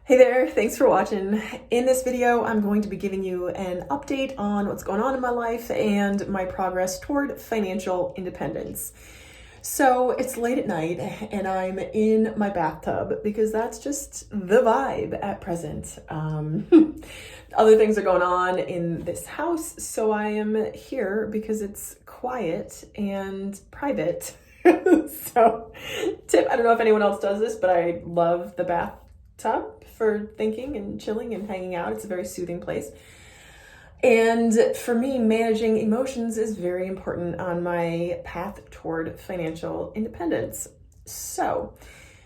Hey there, thanks for watching. In this video, I'm going to be giving you an update on what's going on in my life and my progress toward financial independence. So it's late at night and I'm in my bathtub because that's just the vibe at present. Other things are going on in this house, so I am here because it's quiet and private. So, tip, I don't know if anyone else does this, but I love the bathtub for thinking and chilling and hanging out. It's a very soothing place. And for me, managing emotions is very important on my path toward financial independence. So,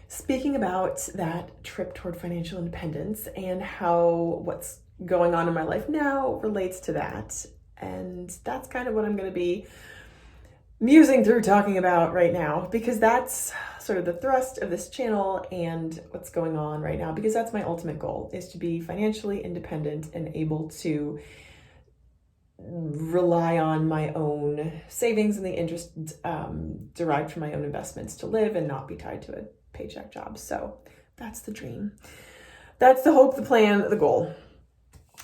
speaking about that trip toward financial independence and how what's going on in my life now relates to that. And that's kind of what I'm going to be musing through talking about right now, because that's sort of the thrust of this channel and what's going on right now, because that's my ultimate goal, is to be financially independent and able to rely on my own savings and the interest derived from my own investments to live and not be tied to a paycheck job. So that's the dream. That's the hope, the plan, the goal.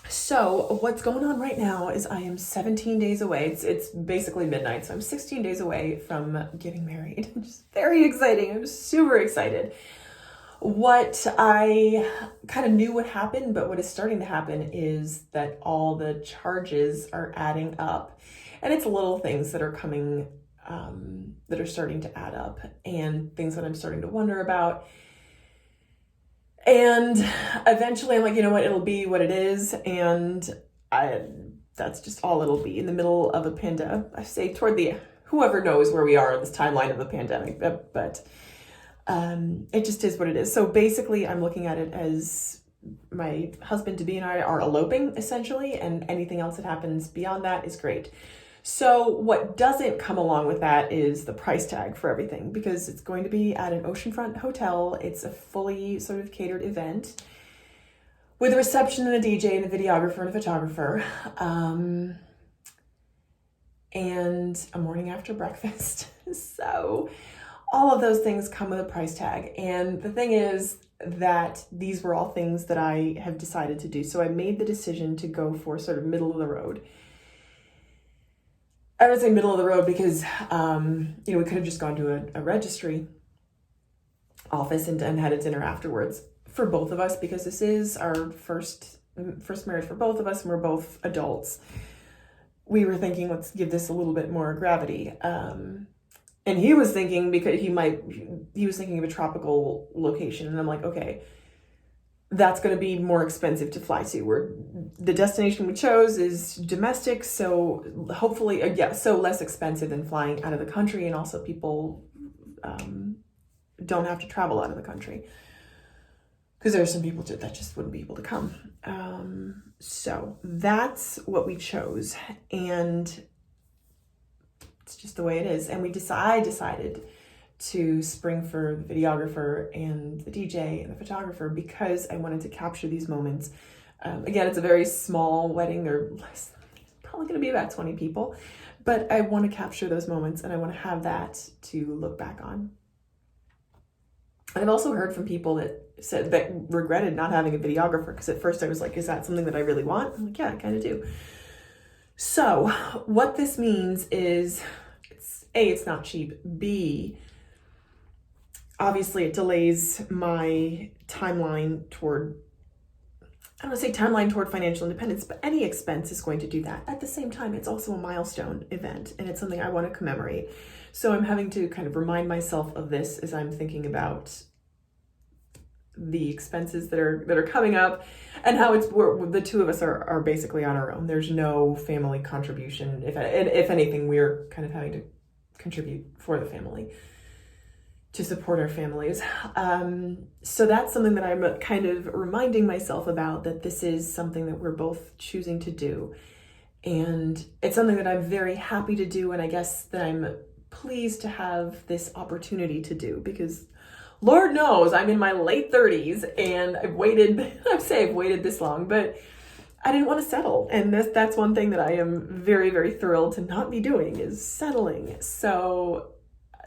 So what's going on right now is I am 17 days away. It's basically midnight, so I'm 16 days away from getting married. Which is very exciting. I'm super excited. What I kind of knew would happen, but what is starting to happen is that all the charges are adding up. And it's little things that are coming, that are starting to add up, and things that I'm starting to wonder about. And eventually I'm like, you know what, it'll be what it is. And that's just all it'll be in the middle of a pandemic. I say whoever knows where we are in this timeline of the pandemic, but it just is what it is. So basically I'm looking at it as my husband-to-be and I are eloping essentially, and anything else that happens beyond that is great. So what doesn't come along with that is the price tag for everything, because it's going to be at an oceanfront hotel. It's a fully sort of catered event with a reception and a DJ and a videographer and a photographer, and a morning after breakfast. So all of those things come with a price tag. And the thing is that these were all things that I have decided to do. So I made the decision to go for sort of middle of the road. I would say middle of the road because, we could have just gone to a registry office and had a dinner afterwards for both of us, because this is our first marriage for both of us, and we're both adults. We were thinking, let's give this a little bit more gravity. And he was thinking, because he was thinking of a tropical location, and I'm like, okay, that's going to be more expensive to fly to. The destination we chose is domestic, so hopefully, so less expensive than flying out of the country, and also people don't have to travel out of the country, because there are some people that just wouldn't be able to come. So that's what we chose, and it's just the way it is. And I decided to spring for the videographer and the DJ and the photographer because I wanted to capture these moments. Again, it's a very small wedding. There's probably going to be about 20 people, but I want to capture those moments, and I want to have that to look back on. And I've also heard from people that regretted not having a videographer, because at first I was like, is that something that I really want? I'm like, yeah, I kind of do. So what this means is, it's not cheap. B, obviously it delays my timeline toward, I don't want to say timeline toward financial independence, but any expense is going to do that. At the same time, it's also a milestone event, and it's something I want to commemorate. So I'm having to kind of remind myself of this as I'm thinking about the expenses that are coming up, and how the two of us are basically on our own. There's no family contribution. If anything, we're kind of having to contribute for the family to support our families. So that's something that I'm kind of reminding myself about, that this is something that we're both choosing to do. And it's something that I'm very happy to do. And I guess that I'm pleased to have this opportunity to do, because Lord knows I'm in my late 30s and I've waited this long, but I didn't want to settle. And that's one thing that I am very, very thrilled to not be doing, is settling. So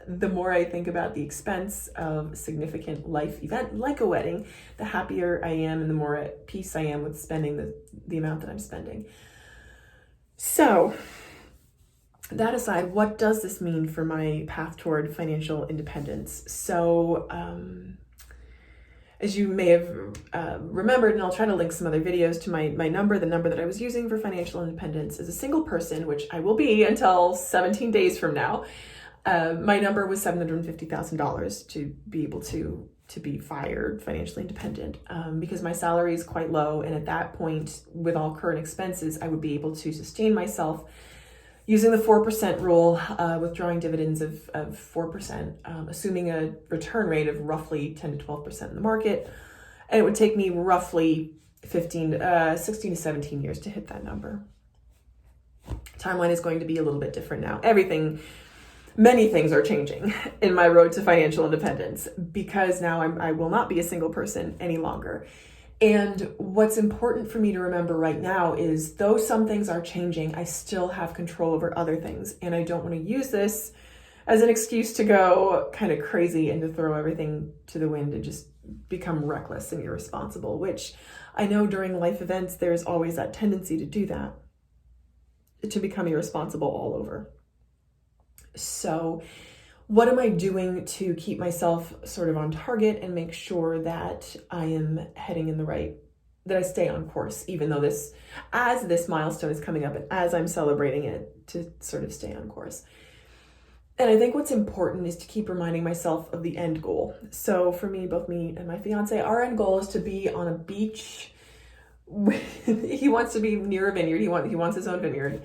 the more I think about the expense of a significant life event like a wedding, the happier I am and the more at peace I am with spending the amount that I'm spending. So that aside, what does this mean for my path toward financial independence? So as you may have remembered, and I'll try to link some other videos to my number, the number that I was using for financial independence as a single person, which I will be until 17 days from now. My number was $750,000 to be able to be financially independent, because my salary is quite low. And at that point, with all current expenses, I would be able to sustain myself using the 4% rule, withdrawing dividends of 4%, assuming a return rate of roughly 10 to 12% in the market. And it would take me roughly 16 to 17 years to hit that number. Timeline is going to be a little bit different now. Many things are changing in my road to financial independence, because now I will not be a single person any longer. And what's important for me to remember right now is, though some things are changing, I still have control over other things. And I don't want to use this as an excuse to go kind of crazy and to throw everything to the wind and just become reckless and irresponsible, which I know during life events, there's always that tendency to do that, to become irresponsible all over. So what am I doing to keep myself sort of on target and make sure that I am heading in that I stay on course, even though as this milestone is coming up and as I'm celebrating it, to sort of stay on course? And I think what's important is to keep reminding myself of the end goal. So for me, both me and my fiance, our end goal is to be on a beach. He wants to be near a vineyard. He wants his own vineyard.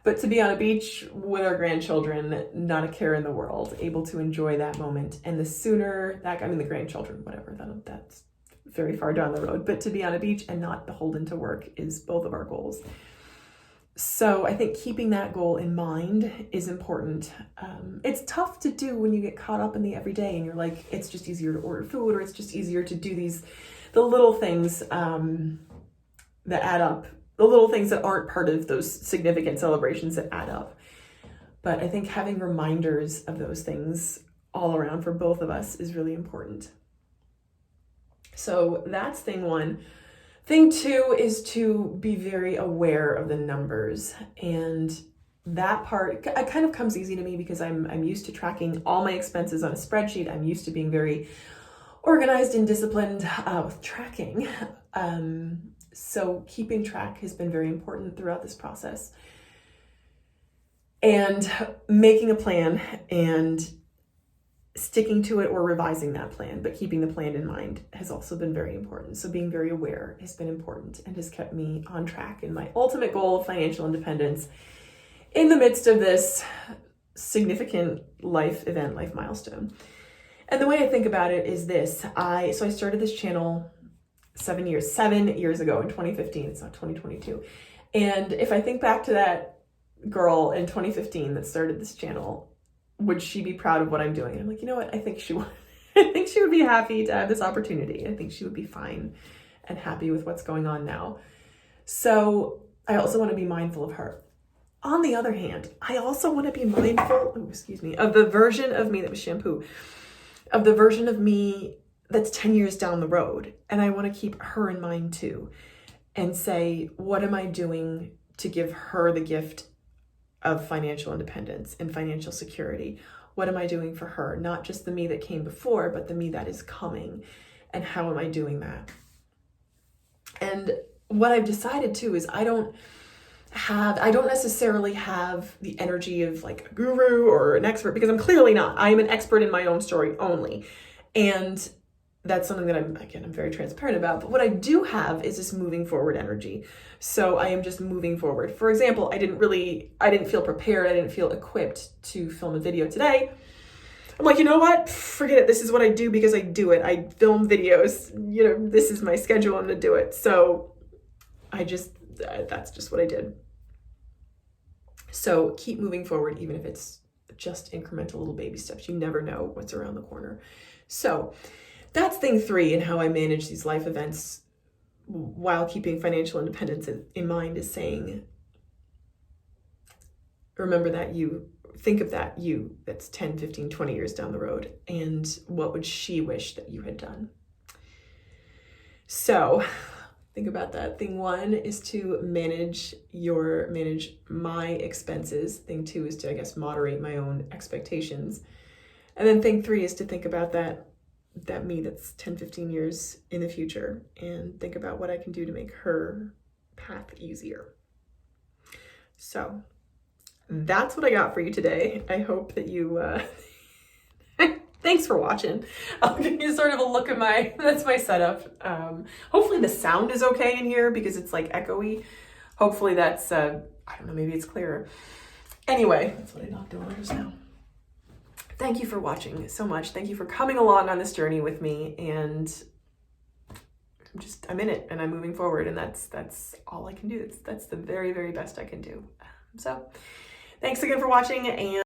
But to be on a beach with our grandchildren, not a care in the world, able to enjoy that moment. And the sooner the grandchildren, whatever, that's very far down the road. But to be on a beach and not beholden to work is both of our goals. So I think keeping that goal in mind is important. It's tough to do when you get caught up in the everyday and you're like, it's just easier to order food, or it's just easier to do the little things that add up. The little things that aren't part of those significant celebrations that add up. But I think having reminders of those things all around for both of us is really important. So that's thing one. Thing two is to be very aware of the numbers. And that part, it kind of comes easy to me because I'm used to tracking all my expenses on a spreadsheet. I'm used to being very organized and disciplined with tracking. So keeping track has been very important throughout this process. And making a plan and sticking to it or revising that plan, but keeping the plan in mind has also been very important. So being very aware has been important and has kept me on track in my ultimate goal of financial independence in the midst of this significant life milestone. And the way I think about it is this. I started this channel 7 years ago in 2015. It's not 2022. And if I think back to that girl in 2015 that started this channel, would she be proud of what I'm doing? And I'm like, you know what? I think she would. I think she would be happy to have this opportunity. I think she would be fine and happy with what's going on now. So I also want to be mindful of her. On the other hand, I also want to be mindful, of the version of me that was shampoo, of the version of me that's 10 years down the road. And I want to keep her in mind too and say, what am I doing to give her the gift of financial independence and financial security? What am I doing for her? Not just the me that came before, but the me that is coming. And how am I doing that? And what I've decided too is I don't necessarily have the energy of like a guru or an expert, because I'm clearly not. I am an expert in my own story only. And that's something that I'm very transparent about. But what I do have is this moving forward energy. So I am just moving forward. For example, I didn't feel prepared. I didn't feel equipped to film a video today. I'm like, you know what? Forget it. This is what I do because I do it. I film videos. This is my schedule. I'm going to do it. So that's just what I did. So keep moving forward, even if it's just incremental little baby steps. You never know what's around the corner. So that's thing 3 and how I manage these life events while keeping financial independence in mind, is saying, remember that you think of that you that's 10, 15, 20 years down the road, and what would she wish that you had done? So think about that. Thing one is to manage my expenses. Thing two is to, I guess, moderate my own expectations. And then thing three is to think about that me that's 10, 15 years in the future, and think about what I can do to make her path easier. So that's what I got for you today. I hope that you, thanks for watching. I'll give you sort of a look at that's my setup. Hopefully the sound is okay in here because it's like echoey. Hopefully that's, I don't know, maybe it's clearer. Anyway, that's what I knocked over just now. Thank you for watching so much. Thank you for coming along on this journey with me, and I'm in it and I'm moving forward, and that's all I can do. That's the very, very best I can do. So thanks again for watching, and